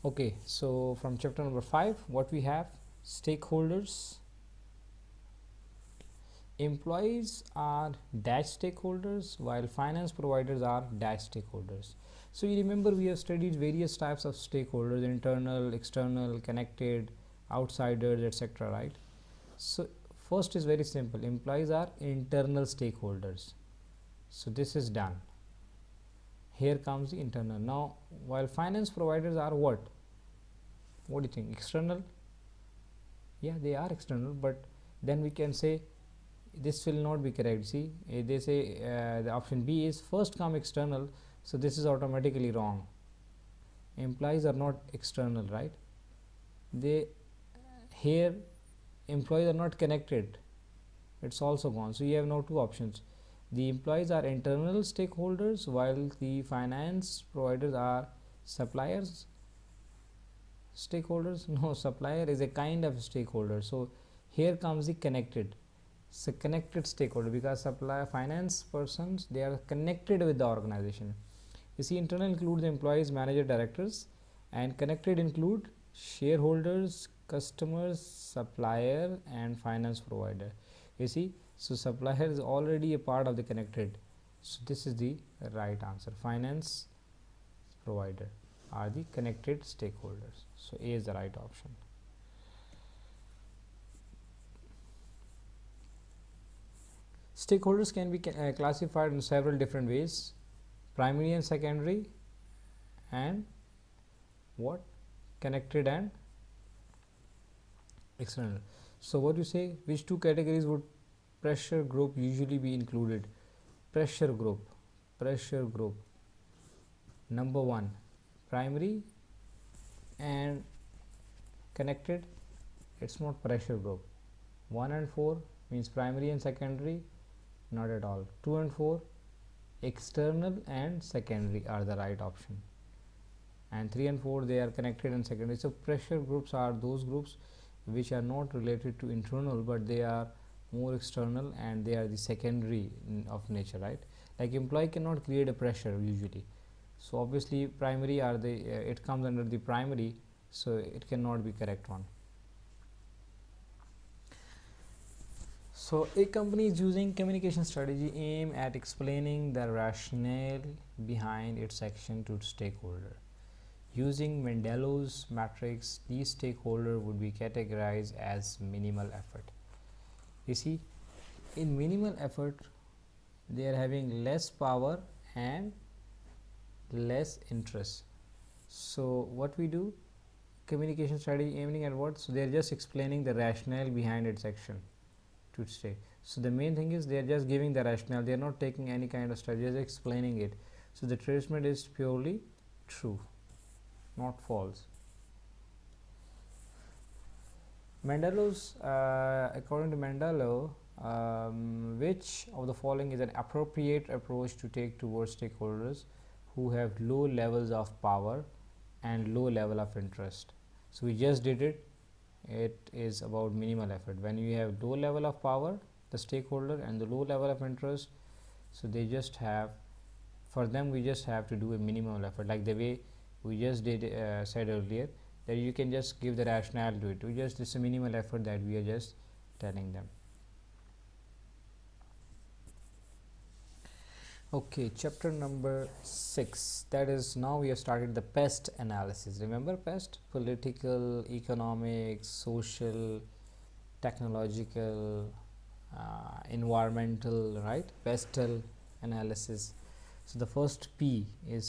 Okay, so from chapter number 5, what we have: stakeholders. Employees are dash stakeholders, while finance providers are dash stakeholders. So you remember we have studied various types of stakeholders: internal, external, connected, outsiders, etc., right? So first is very simple: employees are internal stakeholders. So this is done. Here comes the internal. Now while finance providers are what do you think? External? Yeah, they are external, but then we can say this will not be correct. See, they say the option B is first come external, so this is automatically wrong. Employees are not external, right? They here employees are not connected, it's also gone. So you have now two options: the employees are internal stakeholders, while the finance providers are suppliers stakeholders. No, supplier is a kind of stakeholder. So here comes the connected. So connected stakeholder, because supplier finance persons, they are connected with the organization. You see, internal includes employees, manager, directors, and connected include shareholders, customers, supplier, and finance provider. You see, so supplier is already a part of the connected. So this is the right answer. Finance provider are the connected stakeholders. So A is the right option. Stakeholders can be classified in several different ways: primary and secondary, and what? Connected and external. So what you say, which two categories would pressure group usually be included? Pressure group, number 1 primary and connected, it's not pressure group. 1 and 4 means primary and secondary, not at all. 2 and 4 external and secondary are the right option, and 3 and 4 they are connected and secondary. So pressure groups are those groups which are not related to internal, but they are more external and they are the secondary of nature, right? Like employee cannot create a pressure usually, so obviously primary are the it comes under the primary, so it cannot be correct one. So a company is using communication strategy aim at explaining the rationale behind its action to stakeholder. Using Mendelow's matrix, these stakeholder would be categorized as minimal effort. You see, in minimal effort they are having less power and less interest. So what we do, communication strategy aiming at what? So they are just explaining the rationale behind its action to stay. So the main thing is they are just giving the rationale, they are not taking any kind of strategy, just explaining it. So the statement is purely true, not false. Mendelow's according to Mendelow, which of the following is an appropriate approach to take towards stakeholders who have low levels of power and low level of interest? So we just did it. It is about minimal effort. When you have low level of power, the stakeholder, and the low level of interest, so they just have, for them we just have to do a minimal effort, like the way we just did said earlier, that you can just give the rationale to it. We just, it's a minimal effort that we are just telling them. Okay, chapter number 6, that is, now we have started the PEST analysis. Remember PEST? Political, economic, social, technological, environmental, right? PESTL analysis. So the first P is